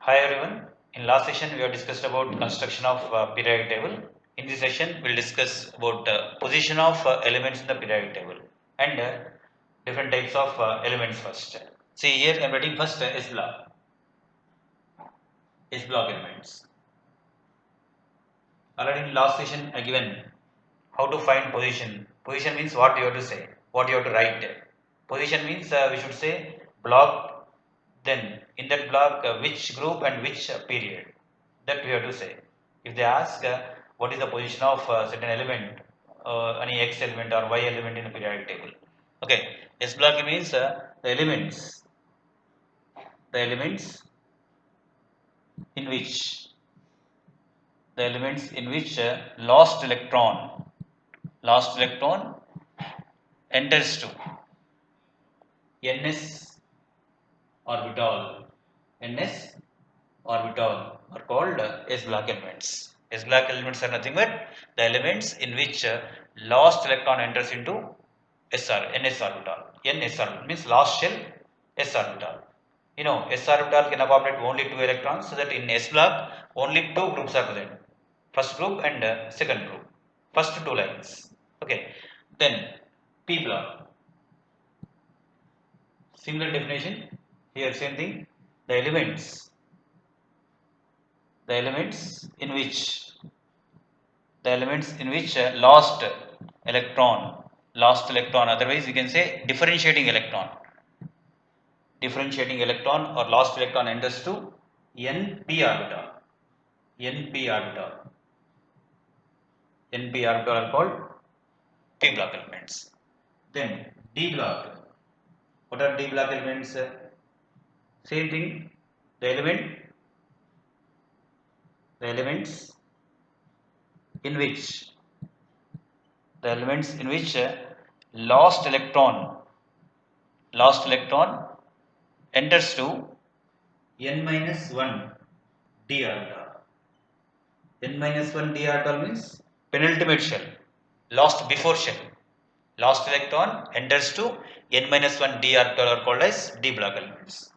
Hi everyone. In last session we have discussed about construction of periodic table. In this session we will discuss about position of elements in the periodic table and different types of elements first. See here I am writing first S block elements. Already in last session I given how to find position. Position means what you have to say, what you have to write. Position means we should say block, then in that block which group and which period, that we have to say. If they ask what is the position of certain element, any x element or y element in a periodic table. Okay, S block means the elements in which last electron enters to ns orbital. ns orbital are called S block elements. S block elements are nothing but the elements in which last electron enters into ns orbital. ns orbital means last shell s orbital. You know, s orbital can accommodate only 2 electrons, so that in S block only 2 groups are present. First group and second group. First 2 lines. Okay. Then P block. Similar definition. Here same thing. The elements in which last electron, otherwise you can say differentiating electron or last electron enters to np orbital. np orbital are called p block elements. Then d block. What are d block elements? Same thing. The elements in which last electron enters to n minus 1 d orbital. n minus 1 d orbital means penultimate shell, before shell. Last electron enters to n minus 1 d orbital are called as d block elements.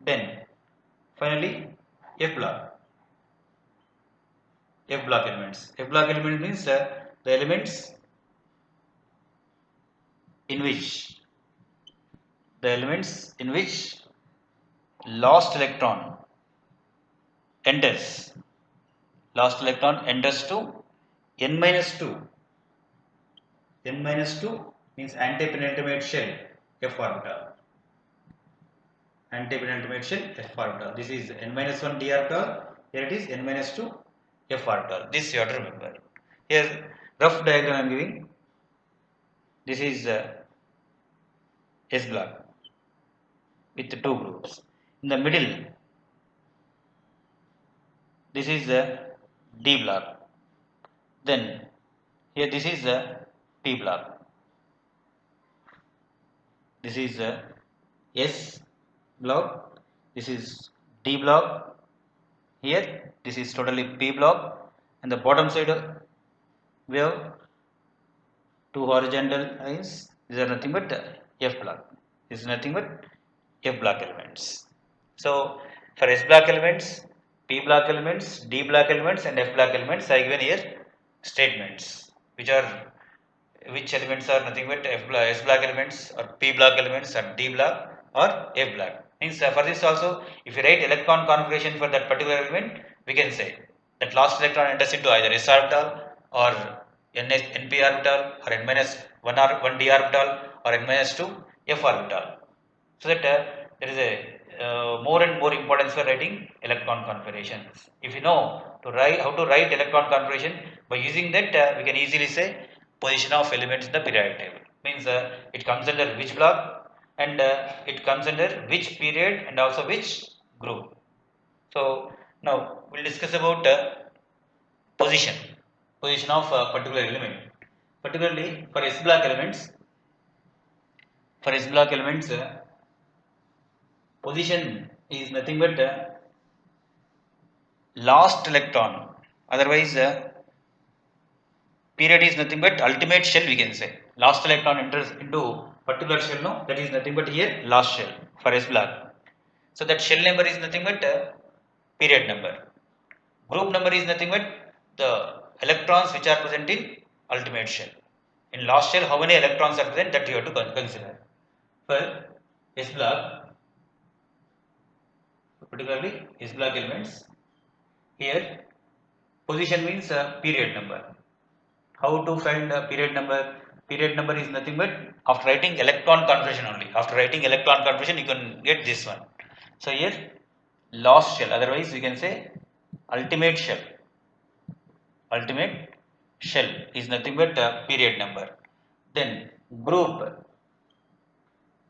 Then finally f block. F block elements. F block element means the elements in which last electron enters to n minus 2. n minus 2 means antipenultimate shell f orbital. Antipenultimate shell f orbital. This is n minus 1 d orbital. Here it is n minus 2 f orbital. This you have to remember. Here rough diagram I am giving. This is S block with 2 groups. In the middle, this is the D block. Then here this is the P block. This is the S block. This is D block. Here this is totally P block. And the bottom side we have 2 horizontal lines. These are nothing but F block. This is nothing but F block elements. So for S block elements, P block elements, D block elements and F block elements, I given here statements which elements are nothing but S block elements or P block elements or D block or F block. Means for this also, if you write electron configuration for that particular element, we can say that last electron enters into either S orbital or np orbital or n minus 1 d orbital or n minus 2 f orbital. So that there is a more and more importance for writing electron configurations. If you know how to write electron configuration, by using that we can easily say position of elements in the periodic table. Means it comes under which block and it comes under which period and also which group. So now we'll discuss about position of a particular element. Particularly for S block elements, position is nothing but last electron. Otherwise, period is nothing but ultimate shell, we can say. Last electron enters into particular shell, no? That is nothing but here last shell for S block. So that shell number is nothing but period number. Group number is nothing but the electrons which are present in ultimate shell. In last shell, how many electrons are present, that you have to consider. For S block, particularly S block elements, here position means period number. How to find the period number? Period number is nothing but after writing electron configuration only. After writing electron configuration, you can get this one. So here last shell, otherwise we can say ultimate shell. Ultimate shell is nothing but period number. Then group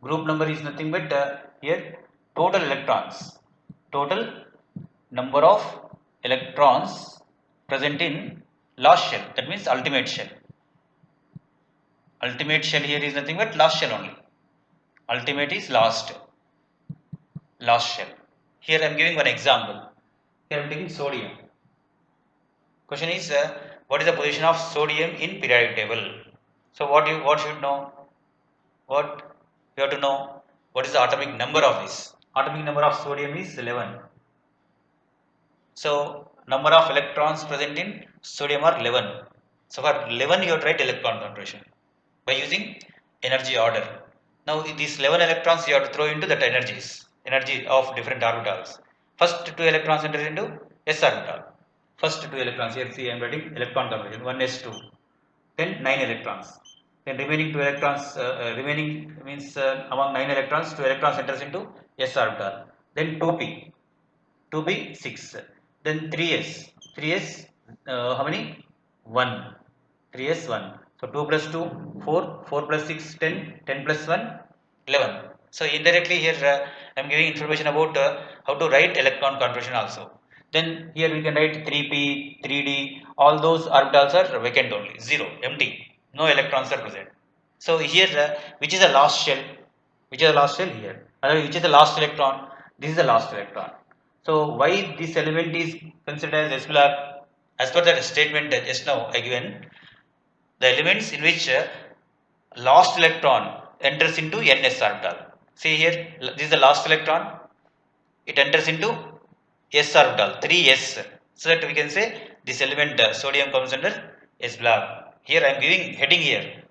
number is nothing but here total electrons. Total number of electrons present in last shell. That means ultimate shell. Ultimate shell here is nothing but last shell only. Ultimate is last shell. Here I am giving one example. Here I am taking sodium. Question is what is the position of sodium in periodic table? So what should know? What you have to know? What is the atomic number of this? Atomic number of sodium is 11. So number of electrons present in sodium are 11. So for 11 you have to write electron configuration by using energy order. Now these 11 electrons you have to throw into that energy of different orbitals. First 2 electrons enter into s orbital. First 2 electrons, here see I am writing electron configuration 1s2. Then 9 electrons. Then remaining 2 electrons, remaining means among 9 electrons, 2 electrons enters into s orbital. Then 2p, 2p 6. Then 3s, 3s how many? 1. 3s 1. So 2 plus 2 4, 4 plus 6 10, 10 plus 1 11. So indirectly here I am giving information about how to write electron configuration also. Then here we can write 3p, 3d, all those orbitals are vacant only, 0, empty, no electrons are present. So here which is the last shell? Which is the last shell here? Otherwise, which is the last electron? This is the last electron. So why this element is considered as S block? As per the statement just now I given, the elements in which last electron enters into ns orbital. See here, this is the last electron. It enters into s orbital, 3s. So that we can say this element sodium comes under S block. Here I am giving heading here.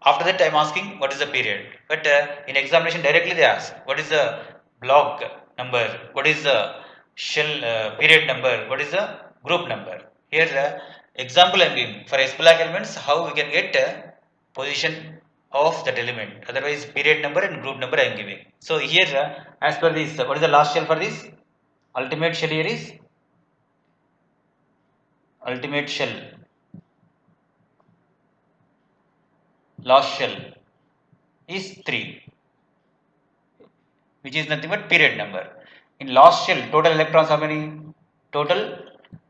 After that I am asking what is the period. But in examination directly they ask what is the block number, what is the shell period number, what is the group number. Here example I am giving for S block elements how we can get position of that element. Otherwise period number and group number I am giving. So here as per this what is the last shell for this? Ultimate shell here is ultimate shell, last shell is 3, which is nothing but period number. In last shell, total electrons how many? Total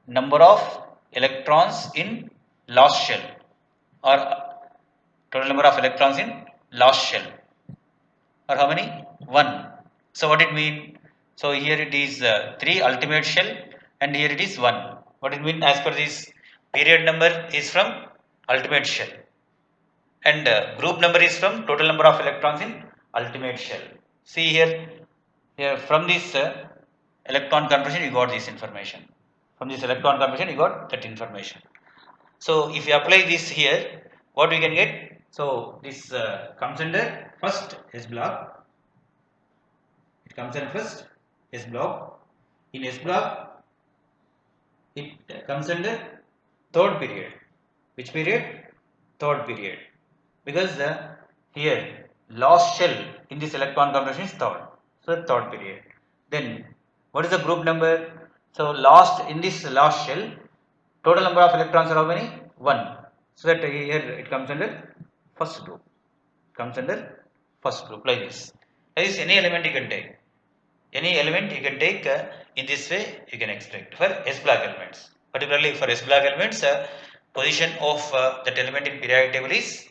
number of electrons in last shell, or total number of electrons in last shell, or how many? 1. So what it mean? So here it is 3 ultimate shell and here it is 1. What it mean as per this? Period number is from ultimate shell and group number is from total number of electrons in ultimate shell. See here from this electron configuration you got this information. From this electron configuration you got that information. So if you apply this here, what we can get? So this comes under first S block. It comes under first S block. In S block, it comes under third period. Which period? Third period. Because here last shell in this electron configuration is third. So third period. Then what is the group number? So last in this last shell, total number of electrons are how many? 1. So that here it comes under first group. Comes under first group like this. Like this any element you can take. Any element you can take in this way you can expect for S block elements. Particularly for S block elements, position of that element in periodic table is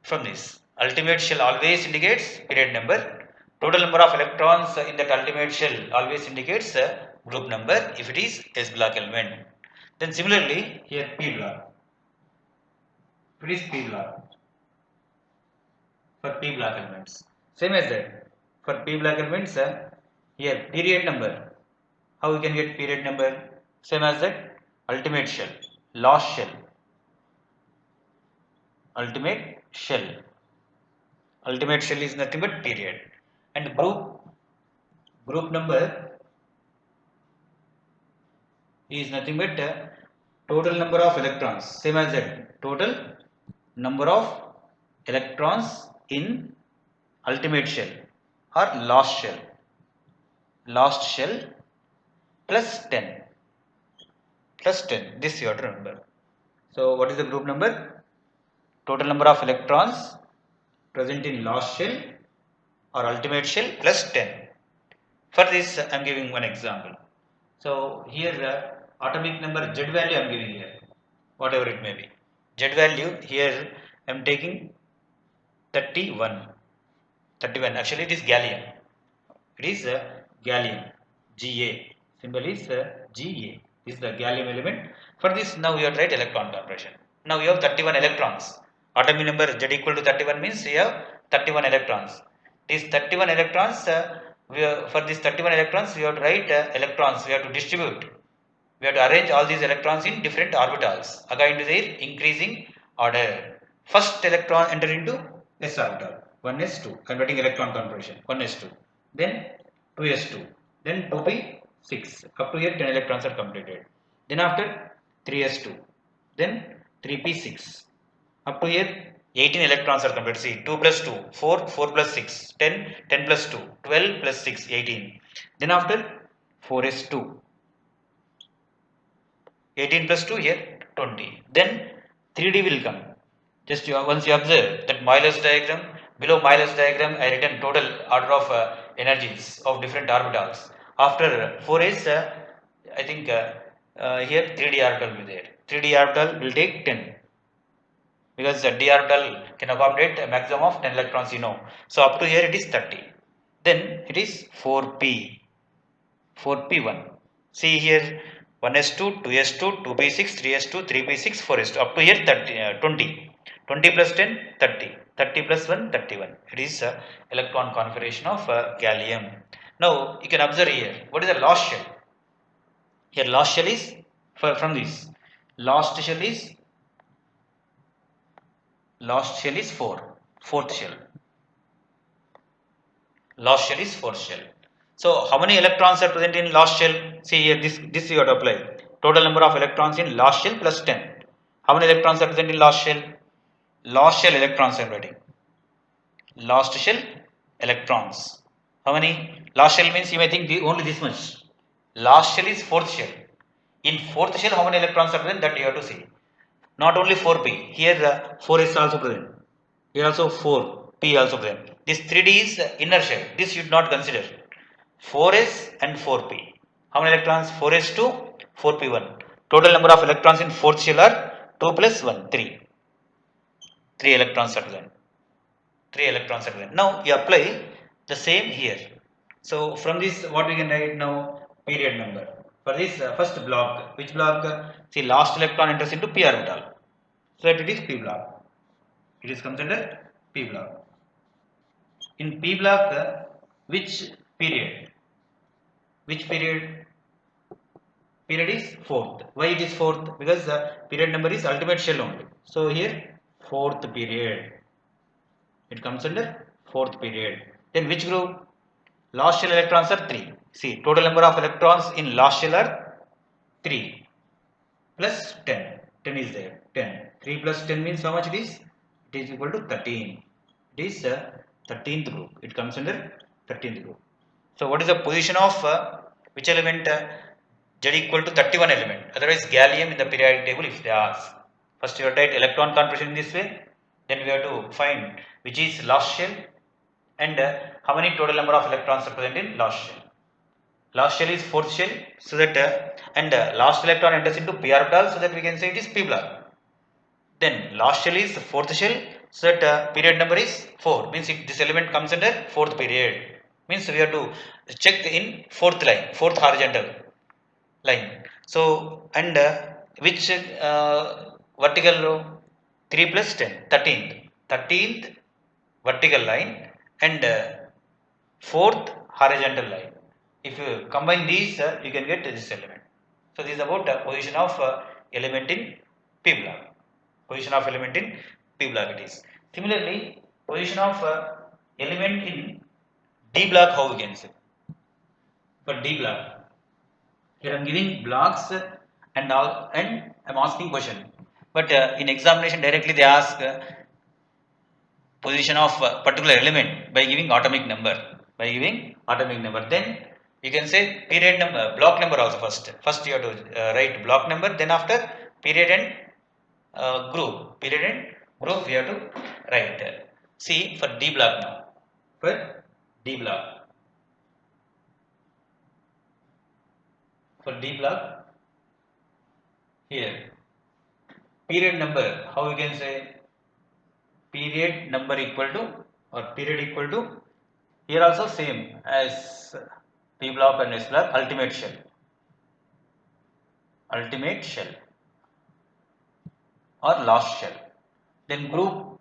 from this. Ultimate shell always indicates period number. Total number of electrons in that ultimate shell always indicates group number if it is S block element. Then similarly here P block. If it is P block for P block elements. Same as that. For P block elements here period number. How we can get period number? Same as that, ultimate shell, last shell, ultimate shell. Ultimate shell is nothing but period. And group number is nothing but total number of electrons. Same as that, total number of electrons in ultimate shell or last shell. Last shell plus 10. Plus 10. This you have to remember. So what is the group number? Total number of electrons present in last shell or ultimate shell plus 10. For this I am giving one example. So here atomic number Z value I am giving here, whatever it may be. Z value here I am taking 31. 31, actually it is gallium. It is gallium, Ga. Symbol is Ga. This is the gallium element. For this now you have to write electron configuration. Now you have 31 electrons. Atomic number Z equal to 31 means you have 31 electrons. These 31 electrons, for these 31 electrons we have to write electrons, we have to distribute. We have to arrange all these electrons in different orbitals according to their increasing order. First electron enter into s orbital, 1s2. I am writing electron configuration, 1s2. Then 2s2. Then 2p6. Up to here 10 electrons are completed. Then after 3s2. Then 3p6. Up to here 18 electrons are completed. See, 2 plus 2, 4, 4 plus 6, 10, 10 plus 2, 12 plus 6, 18. Then after 4s2. 18 plus 2 here 20. Then 3D will come. Just once you observe that Euler's diagram, below Euler's diagram I written total order of energies of different orbitals. After 4 is I think here 3D orbital will be there. 3D orbital will take 10 because the d orbital can accommodate a maximum of 10 electrons, you know. So up to here it is 30. Then it is 4p. 4p1. See here 1s2, 2s2, 2p6, 3s2, 3p6, 4s2. Up to here 30, 20. 20 plus 10, 30. 30 plus 1, 31. It is electron configuration of gallium. Now you can observe here. What is the last shell? Here last shell is, from this. Last shell is 4. Fourth shell. Last shell is fourth shell. So how many electrons are present in last shell? See here, this you have to apply. Total number of electrons in last shell plus 10. How many electrons are present in last shell? Last shell electrons I am writing. Last shell electrons. How many? Last shell means you may think only this much. Last shell is fourth shell. In fourth shell, how many electrons are present? That you have to see. Not only 4p. Here 4 is also present. Here also 4p also present. This 3d is inner shell. This you should not consider. 4s and 4p. How many electrons? 4s2, 4p1. Total number of electrons in fourth shell are 2 plus 1, 3. 3 electrons are present. 3 electrons are present. Now you apply the same here. So from this what we can write now? Period number. For this first block, which block? See, last electron enters into p orbital. So that it is p block. It is comes under p block. In p block, which period? Which period? Period is fourth. Why it is fourth? Because the period number is ultimate shell only. So here fourth period. It comes under fourth period. Then which group? Last shell electrons are 3. See, total number of electrons in last shell are 3 plus 10. 10 is there. 10. 3 plus 10 means how much it is? It is equal to 13. It is 13th group. It comes under 13th group. So what is the position of which element? Z equal to 31 element. Otherwise gallium in the periodic table if they ask. First you have to write electron configuration in this way. Then we have to find which is last shell and how many total number of electrons are present in last shell. Last shell is fourth shell, so that last electron enters into p orbital, so that we can say it is p block. Then last shell is fourth shell, so that period number is 4. Means if this element comes under fourth period, means we have to check in fourth line, fourth horizontal line. So and which vertical row? 3 plus 10, 13th. 13th vertical line and fourth horizontal line if you combine these, you can get this element. So this is about position of element in P block. Position of element in P block it is. Similarly, position of element in D block, how we can say? For D block, here I am giving blocks and all, and I am asking question. But in examination directly they ask position of particular element by giving atomic number. By giving atomic number, then you can say period number, block number also first. First you have to write block number, then after period and group. Period and group we have to write. See for D block now. For D block. For D block, here period number, how we can say? Period number equal to, or period equal to, here also same as P block and S block, ultimate shell. Ultimate shell or last shell. Then group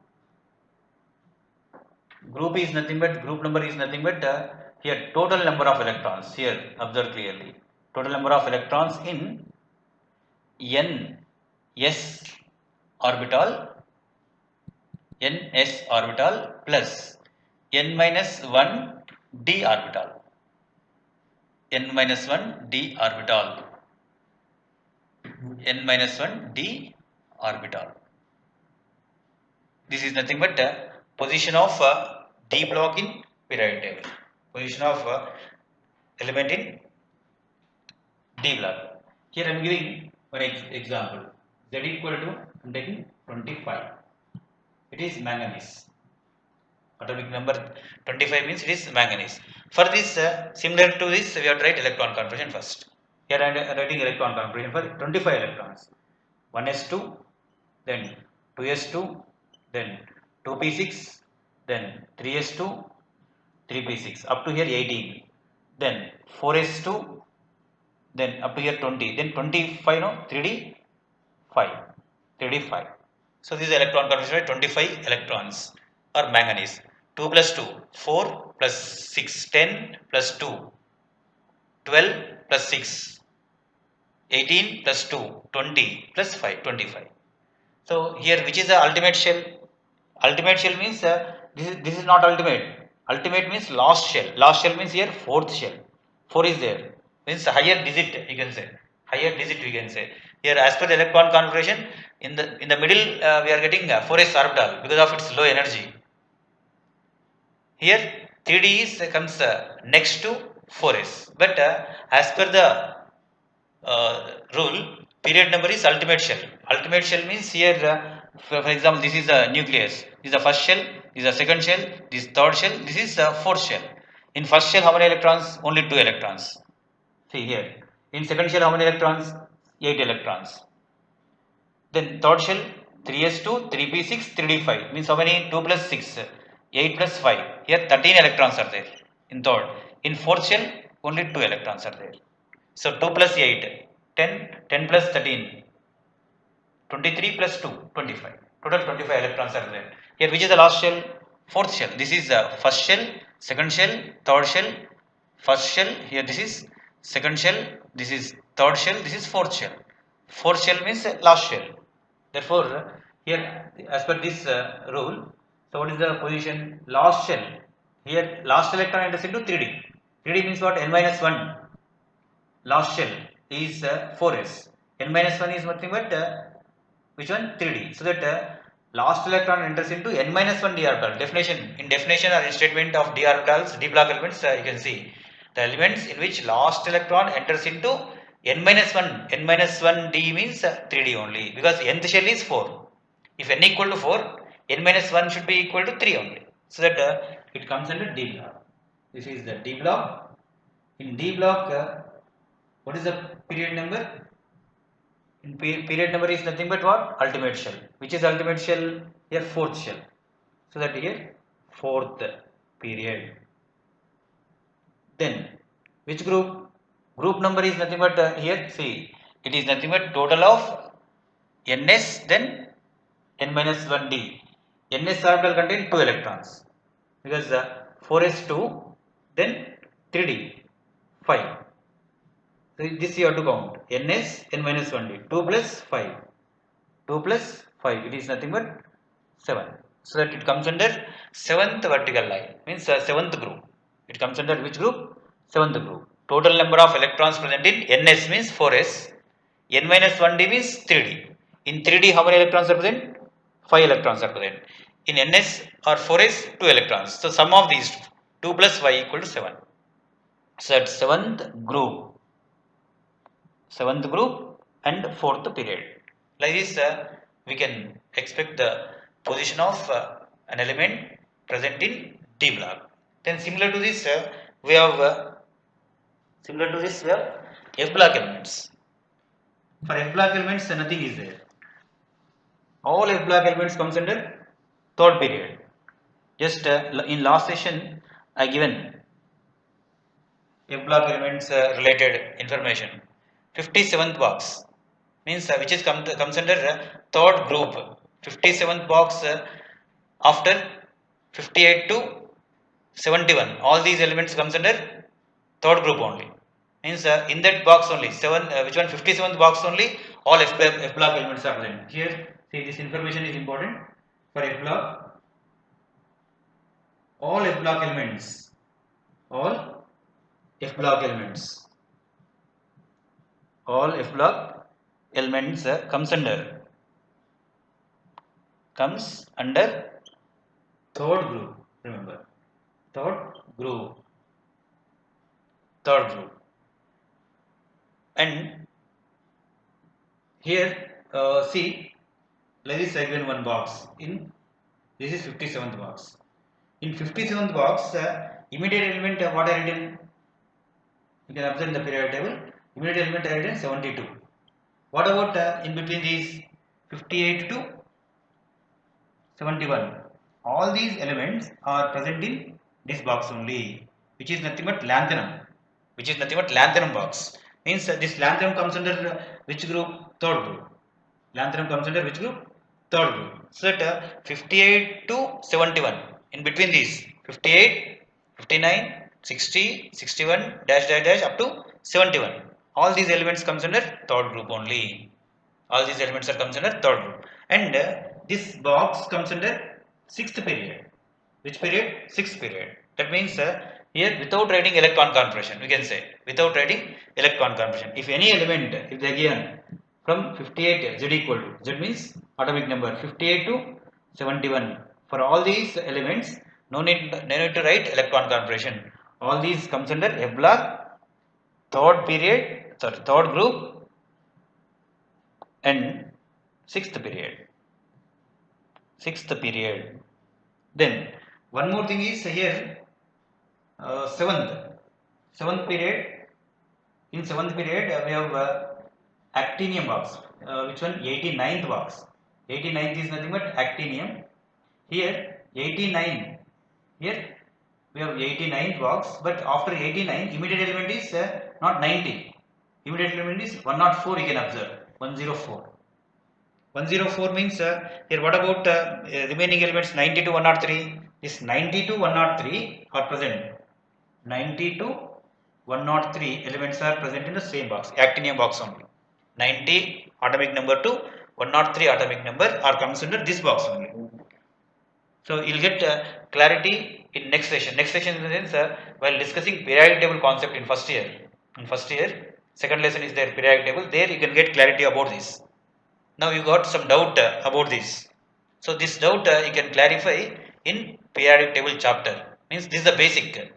is nothing but, group number is nothing but here total number of electrons. Here observe clearly, total number of electrons in n s orbital, ns orbital plus n minus 1 d orbital, n minus 1 d orbital, n minus 1 d orbital. This is nothing but position of D block in periodic table. Position of element in D block. Here I am giving one example. Z equal to, I am taking 25. It is manganese. Atomic number 25 means it is manganese. For this, similar to this, we have to write electron configuration first. Here I am writing electron configuration for 25 electrons. 1s2, then 2s2, then 2p6, then 3s2, 3p6, up to here 18, then 4s2, then up to here 20, then 25, no, 3d5, 3d5. So this is electron configuration, 25 electrons or manganese. 2 plus 2, 4 plus 6, 10 plus 2, 12 plus 6, 18 plus 2, 20 plus 5, 25. So here which is the ultimate shell? Ultimate shell means this is not ultimate. Ultimate means last shell. Last shell means here fourth shell. 4 is there. Means higher digit you can say. Higher digit we can say. Here as per the electron configuration, in the middle we are getting 4s orbital because of its low energy. Here 3d is comes next to 4s. But as per the rule, period number is ultimate shell. Ultimate shell means here, for example, this is the nucleus. This is the first shell. This is the second shell. This is third shell. This is the fourth shell. In first shell, how many electrons? Only 2 electrons. See here. In second shell, how many electrons? 8 electrons. Then third shell, 3s2, 3p6, 3d5. Means how many? 2 plus 6, 8 plus 5. Here 13 electrons are there in third. In fourth shell, only 2 electrons are there. So 2 plus 8, 10, 10 plus 13, 23 plus 2, 25. Total 25 electrons are there. Here which is the last shell? Fourth shell. This is the first shell, second shell, third shell, first shell. Here this is second shell, this is third shell, this is fourth shell. Fourth shell means last shell. Therefore, here as per this rule, so what is the position? Last shell. Here last electron enters into 3d. 3d means what? N minus 1. Last shell is 4s. N minus 1 is nothing but which one? 3d. So that last electron enters into n minus 1 d orbital. Definition, in definition or in statement of d orbitals, d block elements, you can see the elements in which last electron enters into n minus 1. N minus 1 d means 3d only, because nth shell is 4. If n equal to 4, n minus 1 should be equal to 3 only. So that it comes under d block. This is the d block. In d block, what is the period number? In period number is nothing but what? Ultimate shell. Which is ultimate shell? Here fourth shell. So that here fourth period. Then which group? Group number is nothing but here see, it is nothing but total of ns, then n minus 1 d. Ns orbital contain 2 electrons because 4s2, then 3d, 5. So this you have to count. Ns n minus 1d. 2 plus 5. 2 plus 5. It is nothing but 7. So that it comes under 7th vertical line. Means 7th group. It comes under which group? 7th group. Total number of electrons present in Ns means 4s. N minus 1d means 3d. In 3d how many electrons are present? 5 electrons are present. In Ns or 4s 2 electrons. So sum of these 2 plus 5 equal to 7. So at 7th group and 4th period. Like this, we can expect the position of an element present in D block. Then similar to this, we have F block elements. For F block elements, nothing is there. All F block elements comes under 3rd period. Just in last session, I given F block elements related information. 57th box means which is comes under 3rd group. 57th box after 58 to 71. All these elements comes under 3rd group only. Means in that box only 57th box only all F block elements are present. Here see this information is important for F block. All F block elements all F block elements all F block elements comes under 3rd group. Remember, third group and here see let us again one box in this is 57th box. In 57th box immediate element what are written? You can observe in the periodic table. Immediate element are written 72. What about in between these 58 to 71? All these elements are present in this box only, which is nothing but lanthanum. Box. Means this lanthanum comes under which group? 3rd group. Lanthanum comes under which group? 3rd group. So that 58 to 71. In between these 58, 59, 60, 61, dash up to 71. All these elements comes under 3rd group only. All these elements are comes under 3rd group. And this box comes under 6th period. Which period? 6th period. That means here without writing electron configuration, we can say without writing electron configuration. If any element, if they are given from 58, Z equal to, Z means atomic number 58 to 71. For all these elements, no need to write electron configuration. All these comes under F block, 3rd group and 6th period. Then one more thing is here 7th period. In 7th period we have actinium box. Which one? 89th box. 89th is nothing but actinium. Here 89. Here we have 89th box, but after 89 immediate element is not 90. Immediate element is 104. You can observe 104. 104 means here what about remaining elements 90 to 103? This 90 to 103 are present. 90 to 103 elements are present in the same box, actinium box only. 90 atomic number to 103 atomic number are comes under this box only. So you'll get clarity in next session. Next session in the sense while discussing periodic table concept in first year. Second lesson is there periodic table. There you can get clarity about this. Now you got some doubt about this. So this doubt you can clarify in periodic table chapter. Means this is the basic.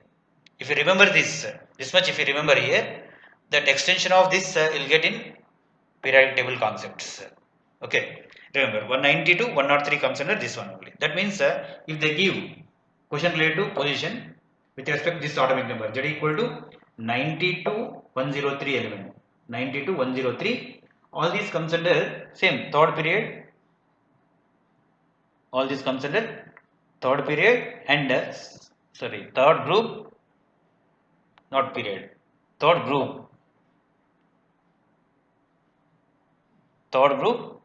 If you remember this much, if you remember here, that extension of this you'll get in periodic table concepts. Okay, remember 190 to 103 comes under this one only. That means if they give question related to position with respect to this atomic number, Z equal to 90 to 103 element, 90 to 103. All these comes under same 3rd period. All this comes under 3rd period and 3rd group, not period. 3rd group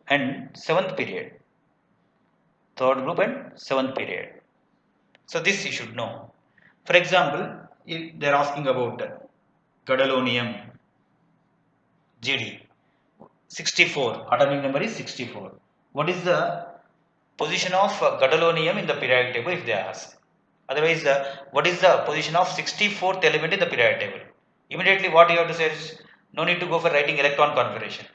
and 7th period. 3rd group and 7th period. So this you should know. For example, if they are asking about gadolinium, GD. 64, atomic number is 64. What is the position of gadolinium in the periodic table if they ask? Otherwise, what is the position of 64th element in the periodic table? Immediately what you have to say is, no need to go for writing electron configuration.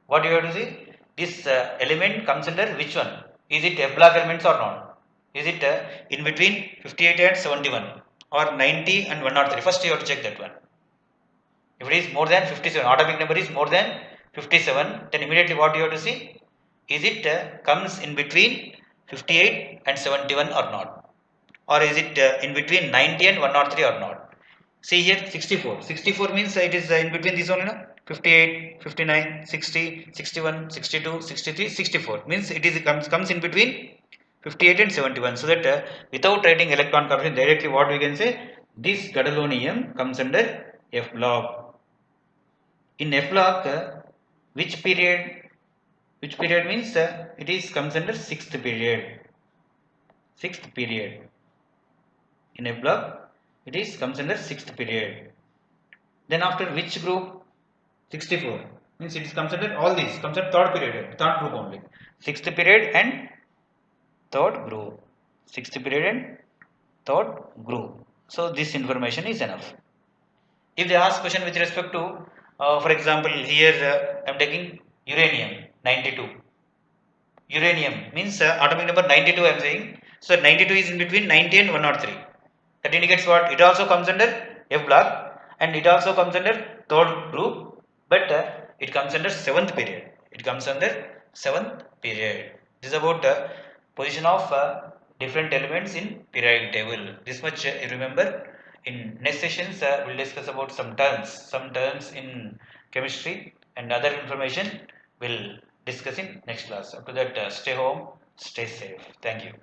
What you have to see? This element comes under which one? Is it F block elements or not? Is it in between 58 and 71 or 90 and 103? First you have to check that one. If it is more than 57, atomic number is more than 57, then immediately what you have to see? Is it comes in between 58 and 71 or not? Or is it in between 90 and 103 or not? See here 64. 64 means it is in between this one, 58, 59, 60, 61, 62, 63, 64. Means it is comes in between 58 and 71. So that without writing electron configuration directly what we can say, this gadolinium comes under F block. In F block, which period? Which period means it is comes under sixth period. Sixth period. In F block, it is comes under sixth period. Then after which group? 64 means it is comes under all these comes under third period, third group only. Sixth period and third group. Sixth period and third group. So this information is enough. If they ask question with respect to, for example, here I am taking uranium 92. Uranium means atomic number 92 I am saying. So 92 is in between 90 and 103. That indicates what? It also comes under F block and it also comes under third group, but it comes under seventh period. It comes under seventh period. This is about position of different elements in periodic table. This much you remember. In next sessions, we'll discuss about some terms in chemistry and other information we'll discuss in next class. Up to that, stay home, stay safe. Thank you.